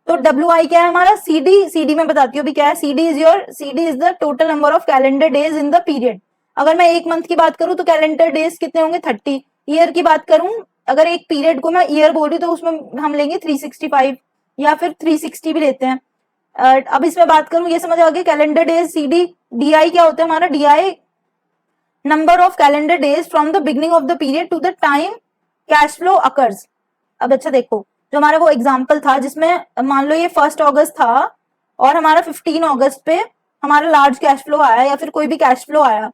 तो डब्ल्यू आई क्या है हमारा, सीडी में बताती हूँ भी क्या है, CD is the total number of calendar days in the period. अगर मैं एक मंथ की बात करूं तो कैलेंडर डेज कितने होंगे, 30। ईयर की बात करूं, अगर एक पीरियड को मैं ईयर बोल रही हूँ तो उसमें हम लेंगे 365 या फिर 360 भी लेते हैं। अब इसमें बात करूं, ये समझ आ गया, कैलेंडर डेज सीडी। डीआई क्या होता है हमारा, D I number of calendar days from the beginning of the period to the time cash flow occurs. अब अच्छा देखो, जो हमारा वो एग्जाम्पल था जिसमें मान लो ये 1 अगस्त था और हमारा 15 अगस्त पे हमारा लार्ज कैश फ्लो आया या फिर कोई भी कैश फ्लो आया,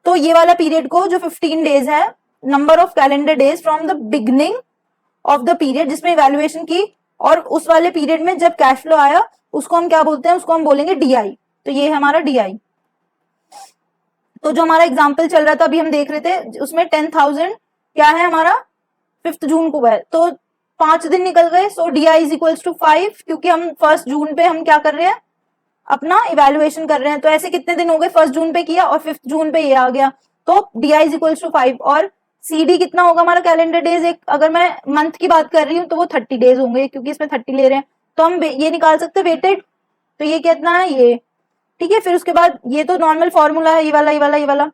तो ये वाला पीरियड को जो 15 डेज है, number of calendar days from the beginning of the period जिसमें इवेल्युएशन की और उस वाले पीरियड में जब कैश फ्लो आया उसको हम क्या बोलते हैं, उसको हम बोलेंगे डीआई। तो ये है हमारा डीआई। तो जो हमारा एग्जाम्पल चल रहा था अभी हम देख रहे थे उसमें 10,000 क्या है हमारा 5 जून को है, तो 5 दिन निकल गए, सो डीआई इज इक्वल्स टू 5, क्योंकि हम 1 जून पे हम क्या कर रहे हैं, अपना इवेल्युएशन कर रहे हैं। तो ऐसे कितने दिन हो गए, 1 जून पे किया और 5 जून पे ये आ गया, तो डीआई इज इक्वल्स टू 5। और सीडी कितना होगा हमारा कैलेंडर डेज, एक अगर मैं मंथ की बात कर रही हूँ तो वो 30 डेज होंगे क्योंकि इसमें 30 ले रहे हैं, तो हम ये निकाल सकते हैं वेटेड। तो ये कितना है ये, ठीक है। फिर उसके बाद ये तो नॉर्मल फॉर्मूला है, ये वाला ये वाला ये वाला,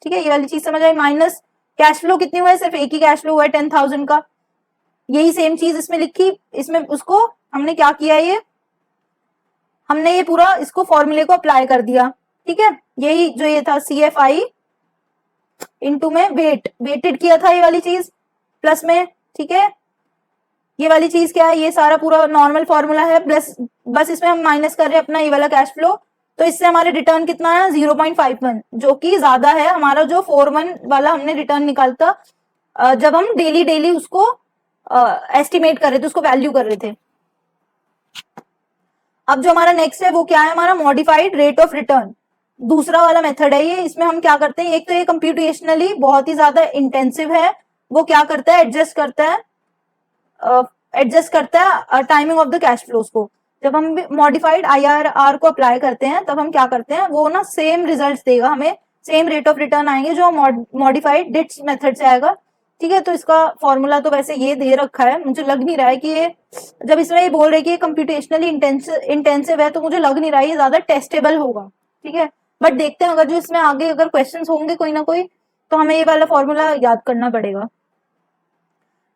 ठीक है, ये वाली चीज समझ आई। माइनस कैश फ्लो कितनी हुआ है, सिर्फ एक ही कैश फ्लो हुआ है 10,000 का, यही सेम चीज इसमें लिखी, इसमें उसको हमने क्या किया, ये हमने ये पूरा इसको फॉर्मूले को अप्लाई कर दिया, ठीक है। यही जो ये था CFI इनटू में वेटेड किया था ये वाली चीज प्लस में, ठीक है। ये वाली चीज क्या है, ये सारा पूरा नॉर्मल फॉर्मूला है, प्लस बस इसमें हम माइनस कर रहे हैं अपना ये वाला कैश फ्लो। तो इससे हमारे रिटर्न कितना है 0.51, जो कि ज्यादा है हमारा जो 41 वाला हमने रिटर्न निकालता जब हम डेली उसको एस्टिमेट कर रहे थे, उसको वैल्यू कर रहे थे। अब जो हमारा नेक्स्ट है वो क्या है, हमारा मॉडिफाइड रेट ऑफ रिटर्न, दूसरा वाला मेथड है ये। इसमें हम क्या करते हैं, एक तो ये कंप्यूटेशनली बहुत ही ज्यादा इंटेंसिव है, वो क्या करता है एडजस्ट करता है timing of the cash flows को। जब हम मॉडिफाइड IRR को अप्लाई करते हैं तब हम क्या करते हैं, वो ना सेम रिजल्ट्स देगा हमें, सेम रेट ऑफ रिटर्न आएंगे जो मॉडिफाइड डिट्स मेथड से आएगा, ठीक है। तो इसका फॉर्मूला तो वैसे ये दे रखा है, मुझे लग नहीं रहा है कि ये, जब इसमें ये बोल रहे कि ये कंप्यूटेशनली इंटेंसिव है तो मुझे लग नहीं रहा है ये ज्यादा टेस्टेबल होगा, ठीक है। बट देखते हैं अगर जो इसमें आगे अगर क्वेश्चंस होंगे कोई ना कोई तो हमें ये वाला फॉर्मूला याद करना पड़ेगा।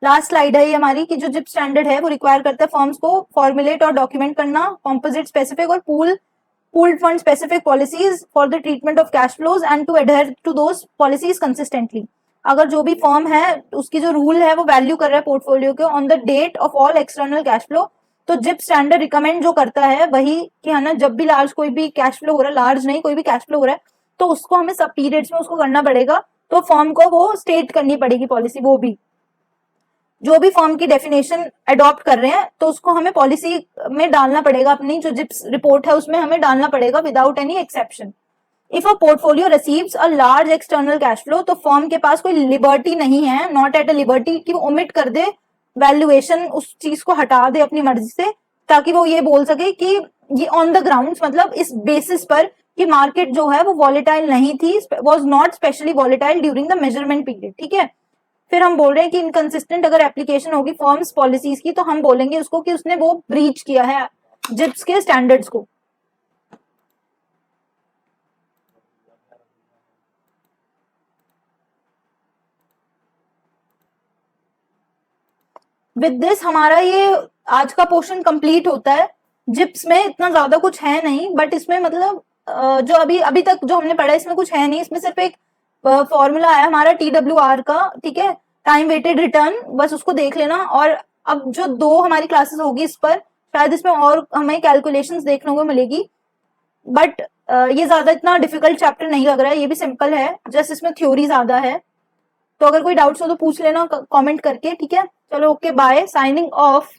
लास्ट स्लाइड है ये हमारी कि जो जिप स्टैंडर्ड है वो रिक्वायर करता है फर्म्स को फॉर्मुलेट और डॉक्यूमेंट करना कॉम्पोजिट स्पेसिफिक और pooled fund specific policies for the treatment of cash flows and to adhere to those policies consistently. अगर जो भी फर्म है उसकी जो रूल है वो वैल्यू कर रहा है पोर्टफोलियो के on the date of all external cash flow, तो जिप स्टैंडर्ड रिकमेंड जो करता है वही कि है ना, जब भी लार्ज कोई भी कैश फ्लो हो रहा है, लार्ज नहीं कोई भी कैश फ्लो हो रहा है तो उसको हमें सब पीरियड्स में उसको करना पड़ेगा, तो फर्म को वो स्टेट करनी पड़ेगी पॉलिसी, वो भी जो भी फर्म की डेफिनेशन अडॉप्ट कर रहे हैं तो उसको हमें पॉलिसी में डालना पड़ेगा, अपनी जो जिप्स रिपोर्ट है उसमें हमें डालना पड़ेगा without any exception. If a portfolio receives a large external cash flow, तो फर्म के पास कोई लिबर्टी नहीं है, नॉट एट अ लिबर्टी कि वो ओमिट कर दे वैल्यूएशन, उस चीज को हटा दे अपनी मर्जी से, ताकि वो ये बोल सके कि ये ऑन द ग्राउंड्स, मतलब इस बेसिस पर कि मार्केट जो है वो वॉलेटाइल नहीं थी, was not specially volatile during the measurement period, ठीक है। फिर हम बोल रहे हैं कि इनकंसिस्टेंट अगर एप्लीकेशन होगी फर्म्स पॉलिसीज की तो हम बोलेंगे उसको कि उसने वो ब्रीच किया है जिप्स के स्टैंडर्ड्स को। विद दिस हमारा ये आज का पोर्शन कंप्लीट होता है। जिप्स में इतना ज्यादा कुछ है नहीं, बट इसमें मतलब जो अभी तक जो हमने पढ़ा है इसमें कुछ है नहीं। इसमें सिर्फ एक फॉर्मूला है हमारा TWR का, ठीक है, टाइम वेटेड रिटर्न, बस उसको देख लेना। और अब जो 2 हमारी क्लासेस होगी इस पर, शायद इसमें और हमें कैलकुलेशंस देखने को मिलेगी, बट ये ज्यादा इतना डिफिकल्ट चैप्टर नहीं लग रहा है, ये भी सिंपल है, जस्ट इसमें थ्योरी ज्यादा है। तो अगर कोई डाउट्स हो तो पूछ लेना कमेंट करके, ठीक है। चलो ओके, बाय, साइनिंग ऑफ।